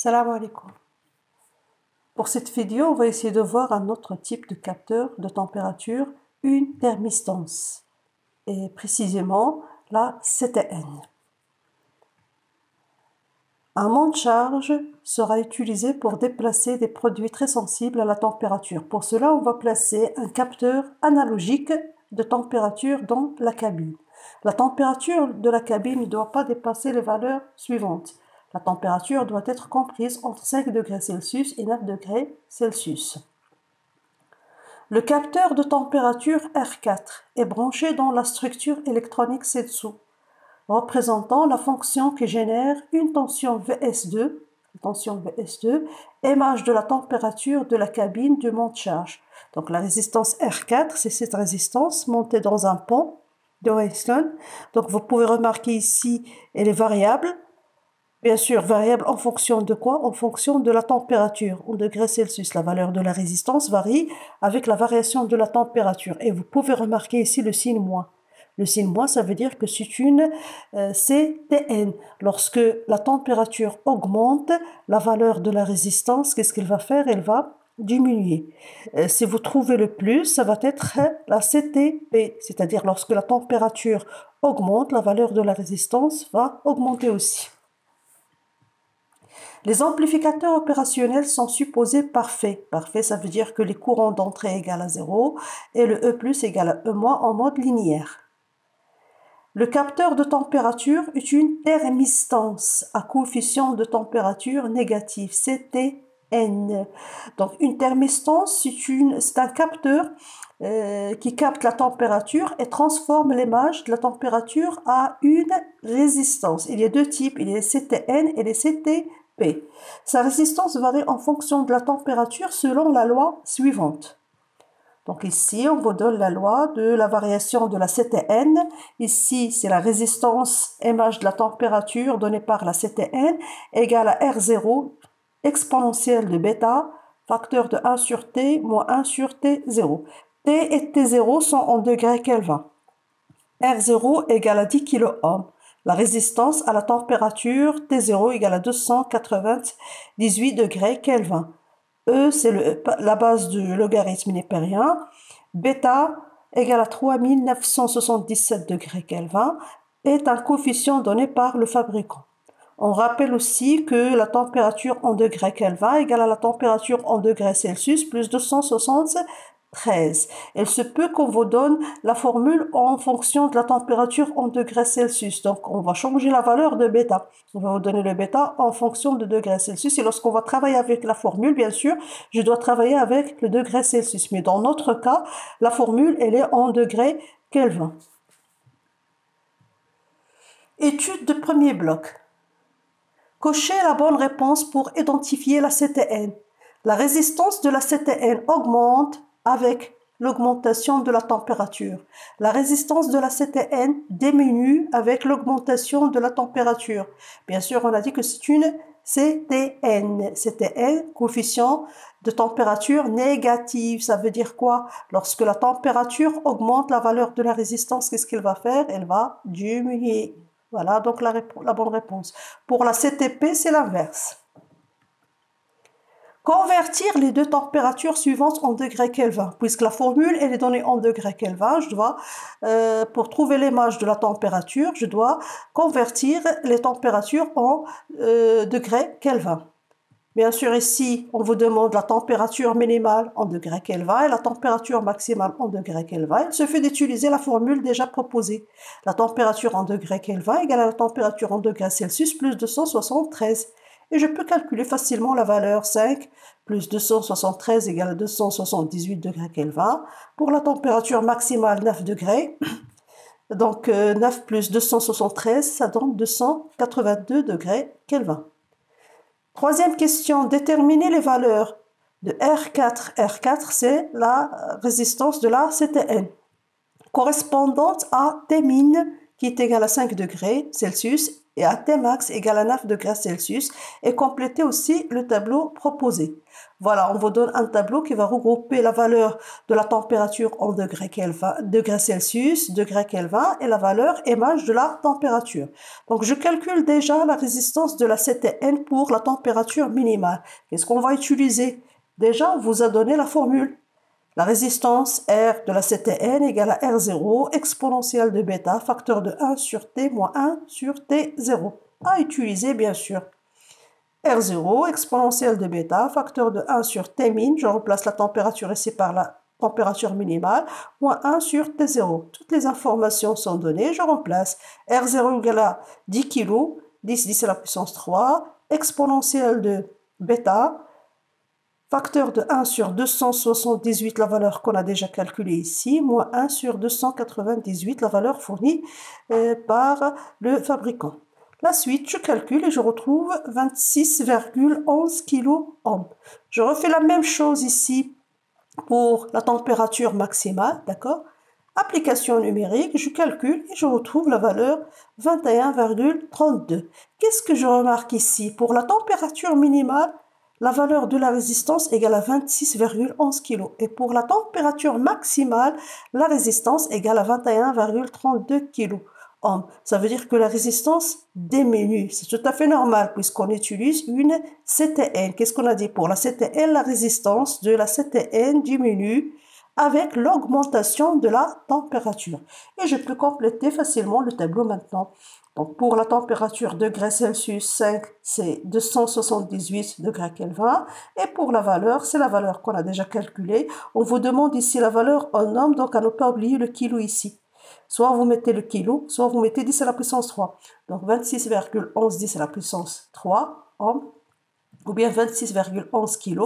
Salam alaikum. Pour cette vidéo, on va essayer de voir un autre type de capteur de température, une thermistance, et précisément la CTN. Un monte-charge sera utilisé pour déplacer des produits très sensibles à la température. Pour cela, on va placer un capteur analogique de température dans la cabine. La température de la cabine ne doit pas dépasser les valeurs suivantes. La température doit être comprise entre 5 degrés Celsius et 9 degrés Celsius. Le capteur de température R4 est branché dans la structure électronique ci-dessous, représentant la fonction qui génère une tension VS2, image de la température de la cabine du monte-charge. Donc la résistance R4, c'est cette résistance montée dans un pont de Weston. Donc vous pouvez remarquer ici, elle est variable. Bien sûr, variable en fonction de quoi? En fonction de la température. En degrés Celsius, la valeur de la résistance varie avec la variation de la température. Et vous pouvez remarquer ici le signe moins. Le signe moins, ça veut dire que c'est une CTN. Lorsque la température augmente, la valeur de la résistance, qu'est-ce qu'elle va faire? Elle va diminuer. Si vous trouvez le plus, ça va être la CTP. C'est-à-dire lorsque la température augmente, la valeur de la résistance va augmenter aussi. Les amplificateurs opérationnels sont supposés parfaits. Parfait, ça veut dire que les courants d'entrée égale à 0 et le E+ égale à E- en mode linéaire. Le capteur de température est une thermistance à coefficient de température négatif, CTN. Donc une thermistance, c'est un capteur qui capte la température et transforme l'image de la température à une résistance. Il y a deux types, il y a les CTN et les CTP. Sa résistance varie en fonction de la température selon la loi suivante. Donc ici, on vous donne la loi de la variation de la CTN. Ici, c'est la résistance image de la température donnée par la CTN égale à R0 exponentielle de bêta, facteur de 1 sur T moins 1 sur T0. T et T0 sont en degrés Kelvin. R0 égale à 10 kOhm. La résistance à la température T0 égale à 298 degrés Kelvin. E, c'est la base du logarithme népérien. Bêta égale à 3977 degrés Kelvin est un coefficient donné par le fabricant. On rappelle aussi que la température en degrés Kelvin égale à la température en degrés Celsius plus 273. Il se peut qu'on vous donne la formule en fonction de la température en degrés Celsius. Donc, on va changer la valeur de bêta. On va vous donner le bêta en fonction de degrés Celsius. Et lorsqu'on va travailler avec la formule, bien sûr, je dois travailler avec le degré Celsius. Mais dans notre cas, la formule, elle est en degrés Kelvin. Étude de premier bloc. Cochez la bonne réponse pour identifier la CTN. La résistance de la CTN augmente avec l'augmentation de la température. La résistance de la CTN diminue avec l'augmentation de la température. Bien sûr, on a dit que c'est une CTN. CTN, coefficient de température négative. Ça veut dire quoi? Lorsque la température augmente, la valeur de la résistance, qu'est-ce qu'elle va faire? Elle va diminuer. Voilà donc la bonne réponse. Pour la CTP, c'est l'inverse. Convertir les deux températures suivantes en degrés Kelvin. Puisque la formule elle est donnée en degrés Kelvin, je dois, pour trouver l'image de la température, je dois convertir les températures en degrés Kelvin. Bien sûr, ici, on vous demande la température minimale en degrés Kelvin et la température maximale en degrés Kelvin. Il suffit d'utiliser la formule déjà proposée. La température en degrés Kelvin égale à la température en degrés Celsius plus 273. Et je peux calculer facilement la valeur 5 plus 273 égale à 278 degrés Kelvin. Pour la température maximale 9 degrés, donc 9 plus 273, ça donne 282 degrés Kelvin. Troisième question, déterminer les valeurs de R4. R4, c'est la résistance de la CTN, correspondante à T min, qui est égal à 5 degrés Celsius, et à Tmax égale à 9 degrés Celsius et complétez aussi le tableau proposé. Voilà, on vous donne un tableau qui va regrouper la valeur de la température en degrés Kelvin, degrés Celsius, degrés Kelvin et la valeur image de la température. Donc, je calcule déjà la résistance de la CTN pour la température minimale. Qu'est-ce qu'on va utiliser? Déjà, on vous a donné la formule. La résistance R de la CTN égale à R0 exponentielle de bêta, facteur de 1 sur T moins 1 sur T0. À utiliser, bien sûr. R0 exponentielle de bêta, facteur de 1 sur T min, je remplace la température ici par la température minimale, moins 1 sur T0. Toutes les informations sont données, je remplace. R0 égale à 10 kg, 10 à la puissance 3, exponentielle de bêta, facteur de 1 sur 278, la valeur qu'on a déjà calculée ici, moins 1 sur 298, la valeur fournie par le fabricant. La suite, je calcule et je retrouve 26,11 kOhm. Je refais la même chose ici pour la température maximale, d'accord? Application numérique, je calcule et je retrouve la valeur 21,32. Qu'est-ce que je remarque ici? Pour la température minimale, la valeur de la résistance égale à 26,11 kg. Et pour la température maximale, la résistance égale à 21,32 kg. Ça veut dire que la résistance diminue. C'est tout à fait normal puisqu'on utilise une CTN. Qu'est-ce qu'on a dit? Pour la CTN, la résistance de la CTN diminue avec l'augmentation de la température. Et je peux compléter facilement le tableau maintenant. Donc, pour la température degrés Celsius 5, c'est 278 degrés Kelvin. Et pour la valeur, c'est la valeur qu'on a déjà calculée. On vous demande ici la valeur en ohm, donc à ne pas oublier le kilo ici. Soit vous mettez le kilo, soit vous mettez 10 à la puissance 3. Donc 26,11 10 à la puissance 3 ohm, ou bien 26,11 kg,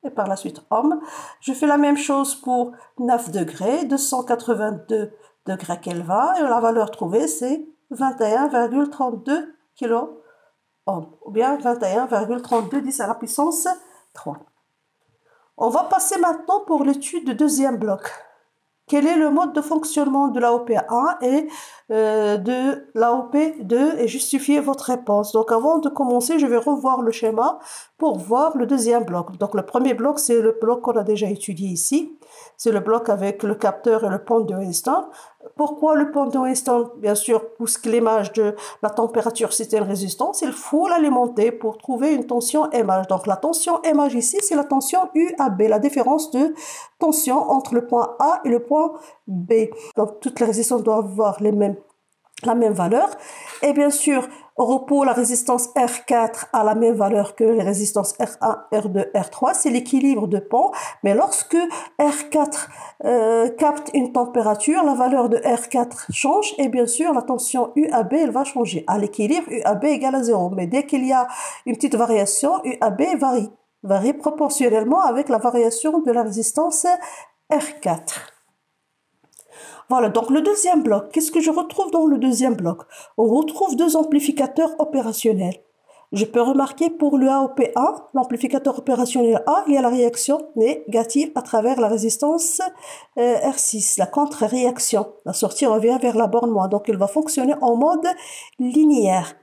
et par la suite ohm. Je fais la même chose pour 9 degrés, 282 degrés Kelvin, et la valeur trouvée c'est 21,32 kg ohm, ou bien 21,32 10 à la puissance 3. On va passer maintenant pour l'étude du deuxième bloc. Quel est le mode de fonctionnement de l'AOP1 et de l'AOP2 et justifier votre réponse. Donc avant de commencer, je vais revoir le schéma pour voir le deuxième bloc. Donc le premier bloc, c'est le bloc qu'on a déjà étudié ici. C'est le bloc avec le capteur et le pont de Weston. Pourquoi le pont de Weston? Bien sûr, puisque l'image de la température, c'est une résistance, il faut l'alimenter pour trouver une tension image. Donc la tension image ici, c'est la tension UAB, la différence de tension entre le point A et le point B. Donc toutes les résistances doivent avoir la même valeur. Et bien sûr, au repos, la résistance R4 a la même valeur que les résistances R1, R2, R3. C'est l'équilibre de pont. Mais lorsque R4 capte une température, la valeur de R4 change. Et bien sûr, la tension UAB, elle va changer. À l'équilibre, UAB égale à 0. Mais dès qu'il y a une petite variation, UAB varie proportionnellement avec la variation de la résistance R4. Voilà, donc le deuxième bloc, qu'est-ce que je retrouve dans le deuxième bloc? On retrouve deux amplificateurs opérationnels. Je peux remarquer pour le AOP1, l'amplificateur opérationnel A, il y a la réaction négative à travers la résistance R6, la contre-réaction. La sortie revient vers la borne moins, donc il va fonctionner en mode linéaire.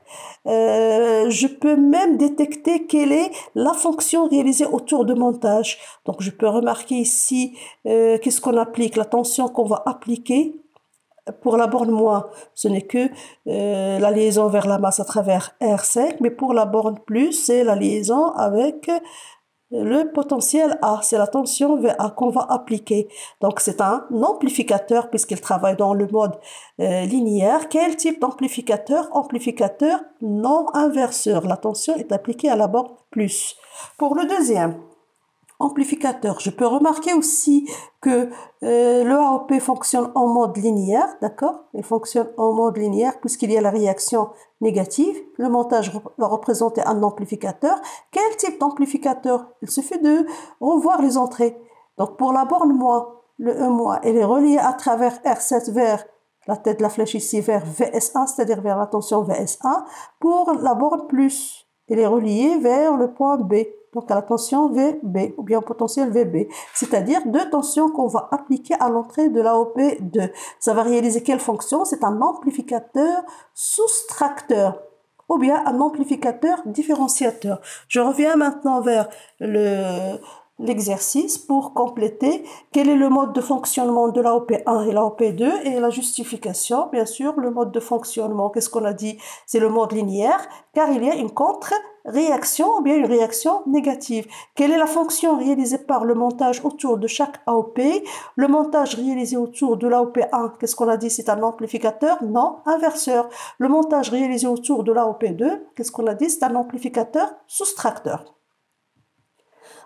Je peux même détecter quelle est la fonction réalisée autour de montage. Donc je peux remarquer ici qu'est-ce qu'on applique, la tension qu'on va appliquer. Pour la borne moins, ce n'est que la liaison vers la masse à travers R5, mais pour la borne plus, c'est la liaison avec le potentiel A, c'est la tension VA qu'on va appliquer. Donc c'est un amplificateur puisqu'il travaille dans le mode linéaire. Quel type d'amplificateur? Amplificateur non inverseur. La tension est appliquée à la borne plus. Pour le deuxième amplificateur, je peux remarquer aussi que le AOP fonctionne en mode linéaire, d'accord? Il fonctionne en mode linéaire puisqu'il y a la réaction négative. Le montage va représenter un amplificateur. Quel type d'amplificateur? Il suffit de revoir les entrées. Donc pour la borne moins, le E-, elle est reliée à travers R7 vers la tête de la flèche ici vers VS1, c'est-à-dire vers la tension VS1. Pour la borne plus, elle est reliée vers le point B. Donc à la tension VB ou bien au potentiel VB, c'est-à-dire deux tensions qu'on va appliquer à l'entrée de l'AOP2. Ça va réaliser quelle fonction? C'est un amplificateur soustracteur. ou bien un amplificateur différenciateur. Je reviens maintenant vers l'exercice pour compléter quel est le mode de fonctionnement de l'AOP1 et l'AOP2 et la justification, bien sûr, le mode de fonctionnement, qu'est-ce qu'on a dit? C'est le mode linéaire, car il y a une contre-réaction ou bien une réaction négative. Quelle est la fonction réalisée par le montage autour de chaque AOP? Le montage réalisé autour de l'AOP1, qu'est-ce qu'on a dit? C'est un amplificateur? Non, inverseur. Le montage réalisé autour de l'AOP2, qu'est-ce qu'on a dit? C'est un amplificateur soustracteur.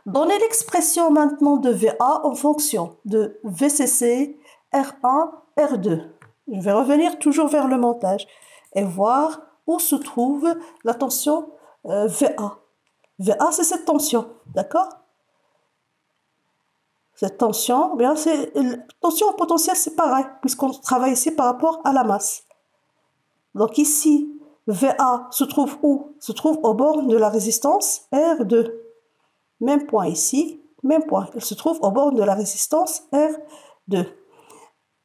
Donnez l'expression maintenant de VA en fonction de VCC, R1, R2. Je vais revenir toujours vers le montage et voir où se trouve la tension VA. VA, c'est cette tension, d'accord? Cette tension, bien, c'est tension potentielle, c'est pareil, puisqu'on travaille ici par rapport à la masse. Donc ici, VA se trouve où? Se trouve au bord de la résistance R2. Même point ici, même point. Elle se trouve au bord de la résistance R2.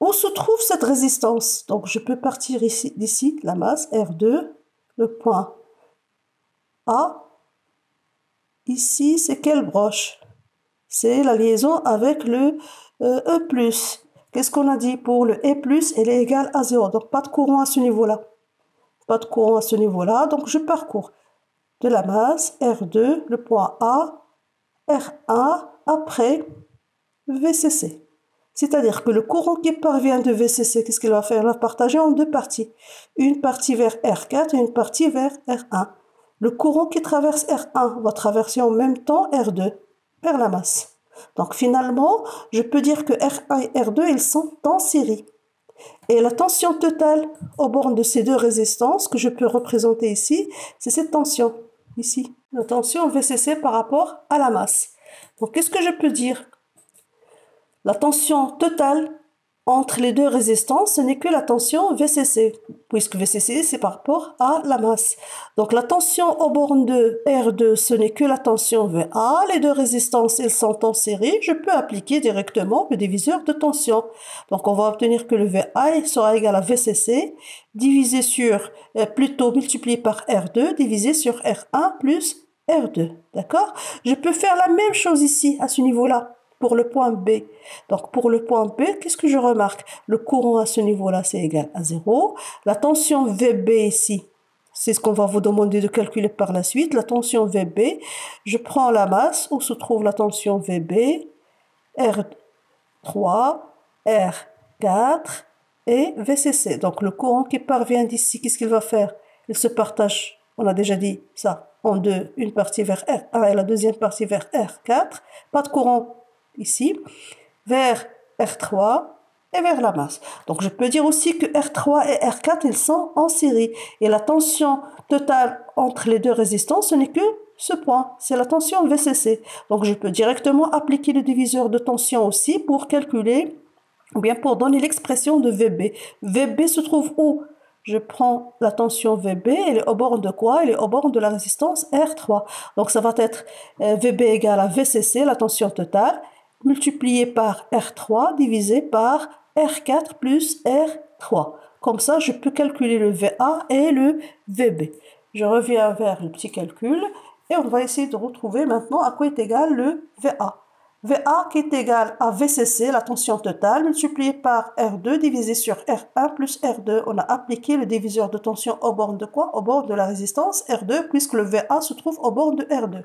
Où se trouve cette résistance? Donc, je peux partir ici, d'ici, la masse R2, le point A. Ici, c'est quelle broche? C'est la liaison avec le E+. Qu'est-ce qu'on a dit? Pour le E+, elle est égale à 0. Donc, pas de courant à ce niveau-là. Pas de courant à ce niveau-là. Donc, je parcours de la masse R2, le point A, R1 après VCC. C'est-à-dire que le courant qui parvient de VCC, qu'est-ce qu'il va faire? Il va partager en deux parties. Une partie vers R4 et une partie vers R1. Le courant qui traverse R1 va traverser en même temps R2 vers la masse. Donc finalement, je peux dire que R1 et R2, ils sont en série. Et la tension totale aux bornes de ces deux résistances que je peux représenter ici, c'est cette tension ici. La tension VCC par rapport à la masse. Donc, qu'est-ce que je peux dire? La tension totale entre les deux résistances, ce n'est que la tension VCC, puisque VCC, c'est par rapport à la masse. Donc, la tension aux bornes de R2, ce n'est que la tension VA. Les deux résistances, elles sont en série. Je peux appliquer directement le diviseur de tension. Donc, on va obtenir que le VA sera égal à VCC, divisé sur, plutôt multiplié par R2, divisé sur R1 plus R2. D'accord? Je peux faire la même chose ici, à ce niveau-là. Pour le point B. Donc, pour le point B, qu'est-ce que je remarque? Le courant à ce niveau-là, c'est égal à 0. La tension VB ici, c'est ce qu'on va vous demander de calculer par la suite. La tension VB, je prends la masse où se trouve la tension VB, R3, R4 et VCC. Donc, le courant qui parvient d'ici, qu'est-ce qu'il va faire? Il se partage, on a déjà dit ça, en deux. Une partie vers R1 et la deuxième partie vers R4. Pas de courant ici, vers R3 et vers la masse. Donc, je peux dire aussi que R3 et R4, ils sont en série. Et la tension totale entre les deux résistances, ce n'est que ce point. C'est la tension VCC. Donc, je peux directement appliquer le diviseur de tension aussi pour calculer, ou bien pour donner l'expression de VB. VB se trouve où? Je prends la tension VB, elle est au bord de quoi? Elle est au bord de la résistance R3. Donc, ça va être VB égale à VCC, la tension totale, multiplié par R3 divisé par R4 plus R3. Comme ça, je peux calculer le VA et le VB. Je reviens vers le petit calcul et on va essayer de retrouver maintenant à quoi est égal le VA. VA qui est égal à VCC, la tension totale, multiplié par R2 divisé sur R1 plus R2. On a appliqué le diviseur de tension au bord de quoi? Au bord de la résistance R2, puisque le VA se trouve au bord de R2.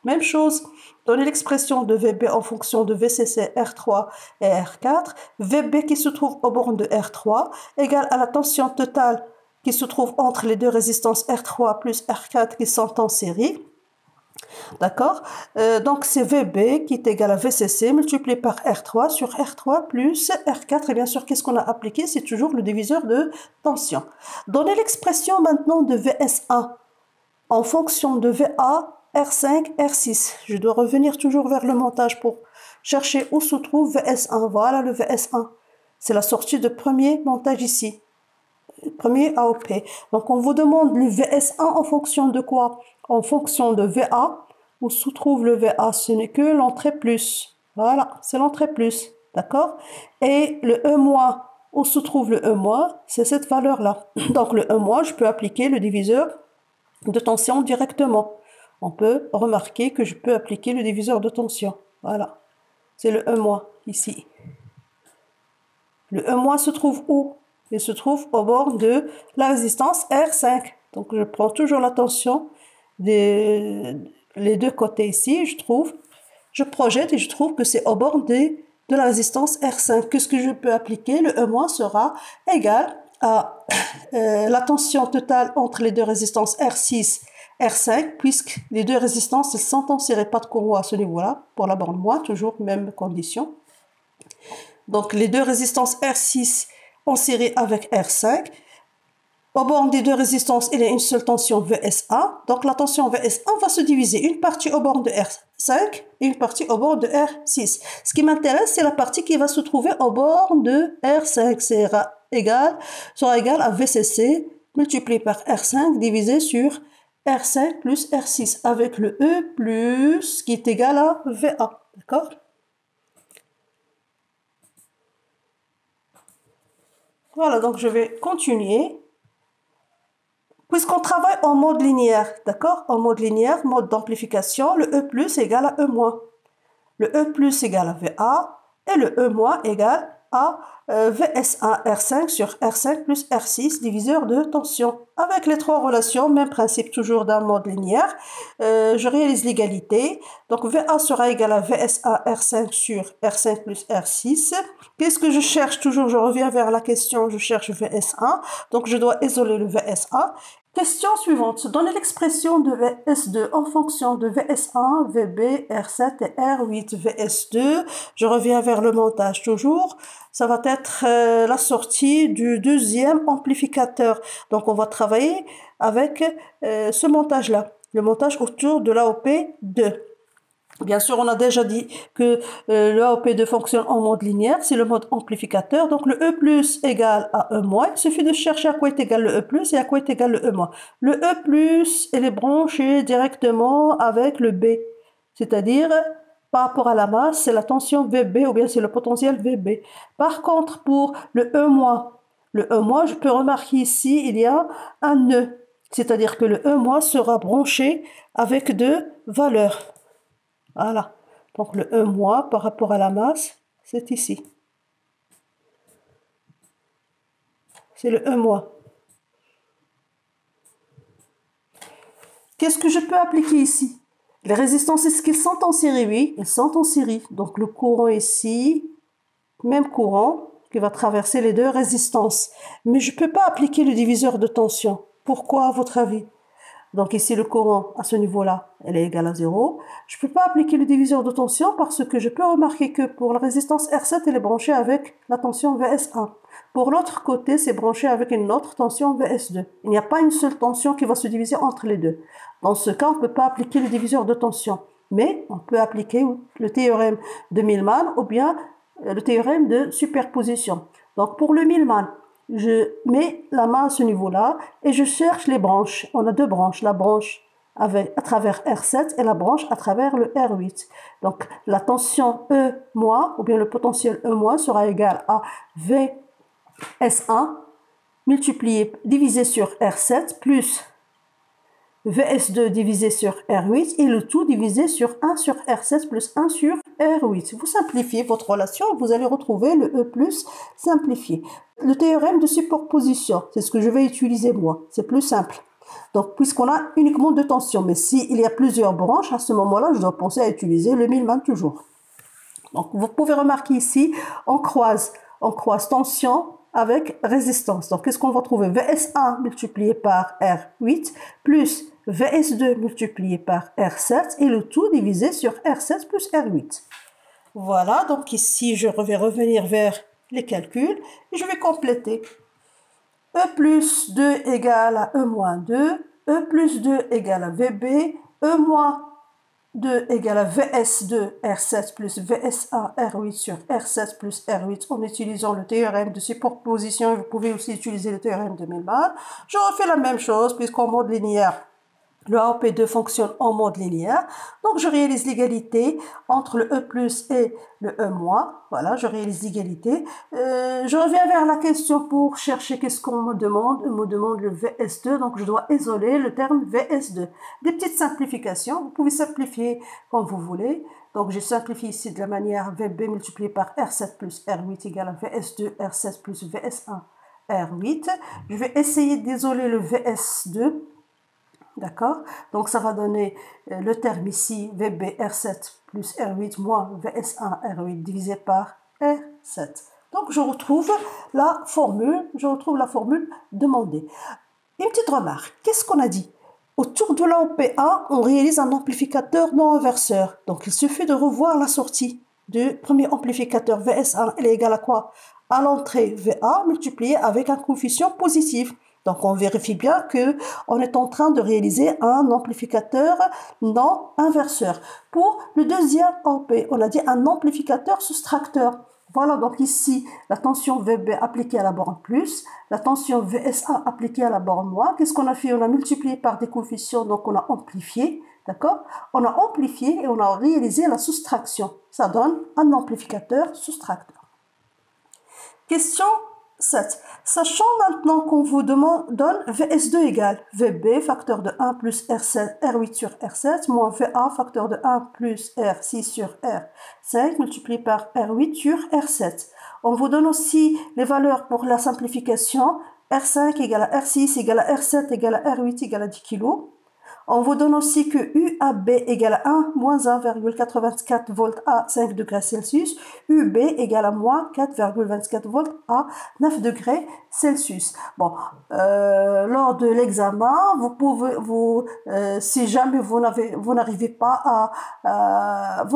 Même chose, donnez l'expression de VB en fonction de VCC, R3 et R4. VB qui se trouve au bord de R3 égale à la tension totale qui se trouve entre les deux résistances R3 plus R4 qui sont en série. D'accord? Donc, c'est VB qui est égal à VCC multiplié par R3 sur R3 plus R4. Et bien sûr, qu'est-ce qu'on a appliqué? C'est toujours le diviseur de tension. Donnez l'expression maintenant de VS1 en fonction de VA, R5, R6. Je dois revenir toujours vers le montage pour chercher où se trouve VS1. Voilà le VS1. C'est la sortie de premier montage ici. Premier AOP. Donc, on vous demande le VS1 en fonction de quoi? En fonction de VA. Où se trouve le VA? Ce n'est que l'entrée plus. Voilà, c'est l'entrée plus. D'accord? Et le E-, où se trouve le E-, c'est cette valeur-là. Donc, le E-, je peux appliquer le diviseur de tension directement. On peut remarquer que je peux appliquer le diviseur de tension. Voilà. C'est le E- ici. Le E- se trouve où? Il se trouve au bord de la résistance R5. Donc je prends toujours la tension des les deux côtés ici, je projette et je trouve que c'est au bord de la résistance R5. Qu'est-ce que je peux appliquer? Le E- sera égal à la tension totale entre les deux résistances R6, R5, puisque les deux résistances sont en série, pas de courroie à ce niveau-là, pour la borne moi, toujours même condition. Donc les deux résistances R6 en série avec R5. Au bord des deux résistances, il y a une seule tension VSA. Donc la tension VSA va se diviser une partie au bord de R5 et une partie au bord de R6. Ce qui m'intéresse, c'est la partie qui va se trouver au bord de R5. Sera égal à VCC multiplié par R5 divisé sur R5 plus R6 avec le E plus qui est égal à VA. D'accord? Voilà, donc je vais continuer. Puisqu'on travaille en mode linéaire, d'accord? En mode linéaire, mode d'amplification, le E plus égale à E-. Le E plus égale à VA et le E- égale à VSA R5 sur R5 plus R6, diviseur de tension. Avec les trois relations, même principe toujours d'un mode linéaire, je réalise l'égalité. Donc VA sera égal à VSA R5 sur R5 plus R6. Qu'est-ce que je cherche toujours? Je reviens vers la question, je cherche VSA. Donc je dois isoler le VSA. Question suivante. Donnez l'expression de VS2 en fonction de VS1, VB, R7 et R8. VS2, je reviens vers le montage toujours. Ça va être la sortie du deuxième amplificateur. Donc on va travailler avec ce montage-là. Le montage autour de l'AOP2. Bien sûr, on a déjà dit que le AOP2 fonctionne en mode linéaire, c'est le mode amplificateur. Donc le E plus égale à E-. Il suffit de chercher à quoi est égal le E plus et à quoi est égal le E-. Le E plus, il est branché directement avec le B, c'est-à-dire par rapport à la masse, c'est la tension VB ou bien c'est le potentiel VB. Par contre, pour le E-, je peux remarquer ici, il y a un nœud, c'est-à-dire que le E- sera branché avec deux valeurs. Voilà. Donc le E- par rapport à la masse, c'est ici. C'est le E-. Qu'est-ce que je peux appliquer ici? Les résistances, est-ce qu'ils sont en série? Oui, ils sont en série. Donc le courant ici, même courant, qui va traverser les deux résistances. Mais je ne peux pas appliquer le diviseur de tension. Pourquoi, à votre avis? Donc ici, le courant, à ce niveau-là, elle est égale à 0. Je ne peux pas appliquer le diviseur de tension parce que je peux remarquer que pour la résistance R7, elle est branchée avec la tension VS1. Pour l'autre côté, c'est branché avec une autre tension VS2. Il n'y a pas une seule tension qui va se diviser entre les deux. Dans ce cas, on ne peut pas appliquer le diviseur de tension. Mais on peut appliquer le théorème de Millman ou bien le théorème de superposition. Donc pour le Millman, je mets la main à ce niveau-là et je cherche les branches. On a deux branches, la branche à travers R7 et la branche à travers le R8. Donc la tension E-, ou bien le potentiel E- sera égal à VS1 divisé sur R7 plus VS2 divisé sur R8 et le tout divisé sur 1 sur R7 plus 1 sur R8. Vous simplifiez votre relation et vous allez retrouver le E plus simplifié. Le théorème de superposition, c'est ce que je vais utiliser moi. C'est plus simple. Donc, puisqu'on a uniquement deux tensions, mais s'il y a plusieurs branches, à ce moment-là, je dois penser à utiliser le Millman toujours. Donc, vous pouvez remarquer ici, on croise tension avec résistance. Donc, qu'est-ce qu'on va trouver? VS1 multiplié par R8 plus VS2 multiplié par R7 et le tout divisé sur R7 plus R8. Voilà, donc ici, je vais revenir vers les calculs et je vais compléter. E plus 2 égale à E moins 2, E plus 2 égale à VB, E moins 2 égale à VS2 R7 plus VS1 R8 sur R7 plus R8 en utilisant le théorème de superposition. Vous pouvez aussi utiliser le théorème de Millman. Je refais la même chose puisqu'en mode linéaire, Le AOP2 fonctionne en mode linéaire. Donc, je réalise l'égalité entre le E plus et le E moins. Voilà, je réalise l'égalité. Je reviens vers la question pour chercher qu'est-ce qu'on me demande. On me demande le VS2, donc je dois isoler le terme VS2. Des petites simplifications. Vous pouvez simplifier comme vous voulez. Donc, je simplifie ici de la manière VB multiplié par R7 plus R8 égale à VS2, R7 plus VS1, R8. Je vais essayer d'isoler le VS2. D'accord? Donc, ça va donner le terme ici, VB R7 plus R8 moins VS1 R8 divisé par R7. Donc, je retrouve la formule demandée. Une petite remarque, qu'est-ce qu'on a dit? Autour de l'AOP1, on réalise un amplificateur non inverseur. Donc, il suffit de revoir la sortie du premier amplificateur VS1. Elle est égale à quoi? À l'entrée VA multiplié avec un coefficient positif. Donc, on vérifie bien qu'on est en train de réaliser un amplificateur non inverseur. Pour le deuxième AOP, on a dit un amplificateur soustracteur. Voilà, donc ici, la tension VB appliquée à la borne plus, la tension VSA appliquée à la borne moins. Qu'est-ce qu'on a fait? On a multiplié par des coefficients, donc on a amplifié, d'accord? On a amplifié et on a réalisé la soustraction. Ça donne un amplificateur soustracteur. Question 7. Sachant maintenant qu'on vous donne VS2 égale VB facteur de 1 plus R7, R8 sur R7 moins VA facteur de 1 plus R6 sur R5 multiplié par R8 sur R7. On vous donne aussi les valeurs pour la simplification. R5 égale à R6 égale à R7 égale à R8 égale à 10 kg. On vous donne aussi que UAB égale à 1 moins 1,84 volts à 5 degrés Celsius, UB égale à moins 4,24 volts à 9 degrés Celsius. Bon, lors de l'examen, vous pouvez, si jamais vous n'arrivez pas à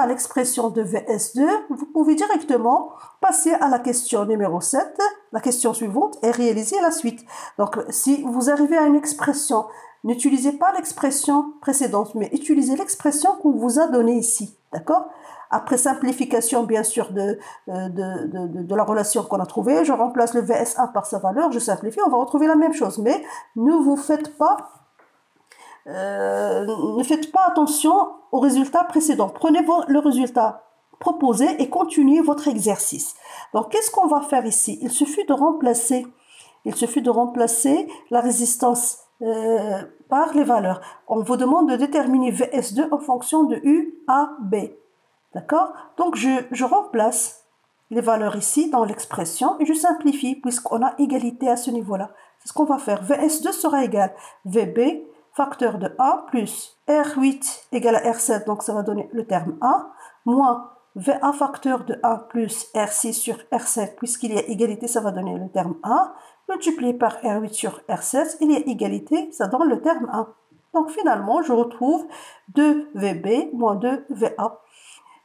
l'expression de VS2, vous pouvez directement passer à la question numéro 7, la question suivante, et réaliser la suite. Donc, si vous arrivez à une expression, n'utilisez pas l'expression précédente, mais utilisez l'expression qu'on vous a donnée ici, d'accord? Après simplification, bien sûr, de la relation qu'on a trouvée, je remplace le VS1 par sa valeur, je simplifie, on va retrouver la même chose. Mais ne faites pas attention au résultat précédent. Prenez le résultat proposé et continuez votre exercice. Donc, qu'est-ce qu'on va faire ici? Il suffit de remplacer la résistance par les valeurs. On vous demande de déterminer VS2 en fonction de UAB. D'accord? Donc, je remplace les valeurs ici dans l'expression et je simplifie puisqu'on a égalité à ce niveau-là. C'est ce qu'on va faire. VS2 sera égal VB facteur de 1 plus R8 égale à R7, donc ça va donner le terme 1, moins VA facteur de 1 plus R6 sur R7, puisqu'il y a égalité, ça va donner le terme 1, multiplié par R8 sur R7, il y a égalité, ça donne le terme 1. Donc finalement, je retrouve 2VB moins 2VA.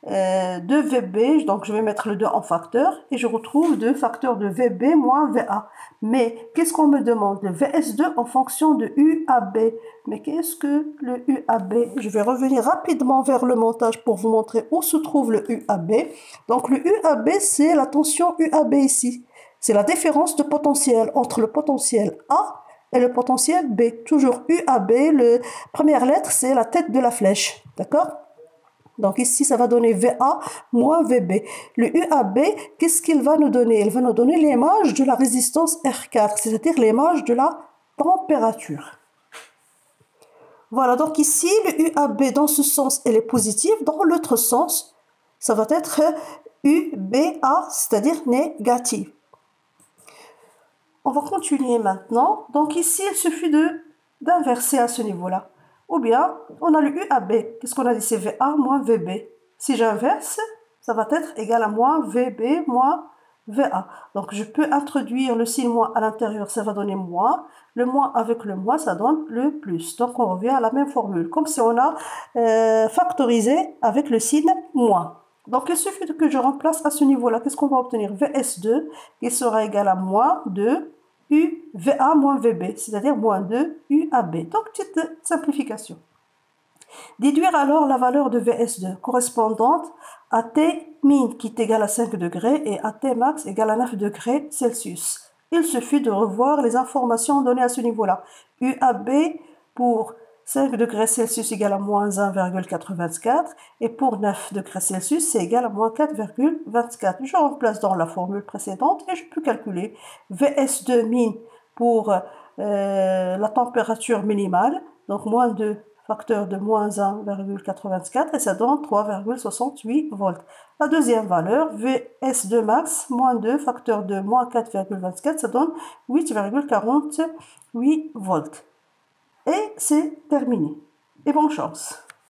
2VB, donc je vais mettre le 2 en facteur, et je retrouve 2 facteurs de VB moins VA. Mais qu'est-ce qu'on me demande? Le VS2 en fonction de UAB. Mais qu'est-ce que le UAB? Je vais revenir rapidement vers le montage pour vous montrer où se trouve le UAB. Donc le UAB, c'est la tension UAB ici. C'est la différence de potentiel entre le potentiel A et le potentiel B. Toujours UAB, la première lettre, c'est la tête de la flèche. D'accord? Donc ici, ça va donner VA moins VB. Le UAB, qu'est-ce qu'il va nous donner? Il va nous donner l'image de la résistance R4, c'est-à-dire l'image de la température. Voilà, donc ici, le UAB, dans ce sens, elle est positive. Dans l'autre sens, ça va être UBA, c'est-à-dire négative. On va continuer maintenant. Donc ici, il suffit d'inverser à ce niveau-là. Ou bien, on a le UAB. Qu'est-ce qu'on a dit? C'est VA moins VB. Si j'inverse, ça va être égal à moins VB moins VA. Donc, je peux introduire le signe moins à l'intérieur, ça va donner moins. Le moins avec le moins, ça donne le plus. Donc, on revient à la même formule. Comme si on a factorisé avec le signe moins. Donc, il suffit que je remplace à ce niveau-là. Qu'est-ce qu'on va obtenir? VS2 qui sera égal à moins 2 UVA moins VB, c'est-à-dire moins 2 UAB. Donc, petite simplification. Déduire alors la valeur de VS2 correspondante à T min qui est égal à 5 degrés et à T max égal à 9 degrés Celsius. Il suffit de revoir les informations données à ce niveau-là. UAB pour 5 degrés Celsius égale à moins 1,84 et pour 9 degrés Celsius, c'est égal à moins 4,24. Je remplace dans la formule précédente et je peux calculer VS2 min pour la température minimale, donc moins 2 facteur de moins 1,84 et ça donne 3,68 volts. La deuxième valeur, VS2 max, moins 2 facteur de moins 4,24, ça donne 8,48 volts. Et c'est terminé. Et bonne chance.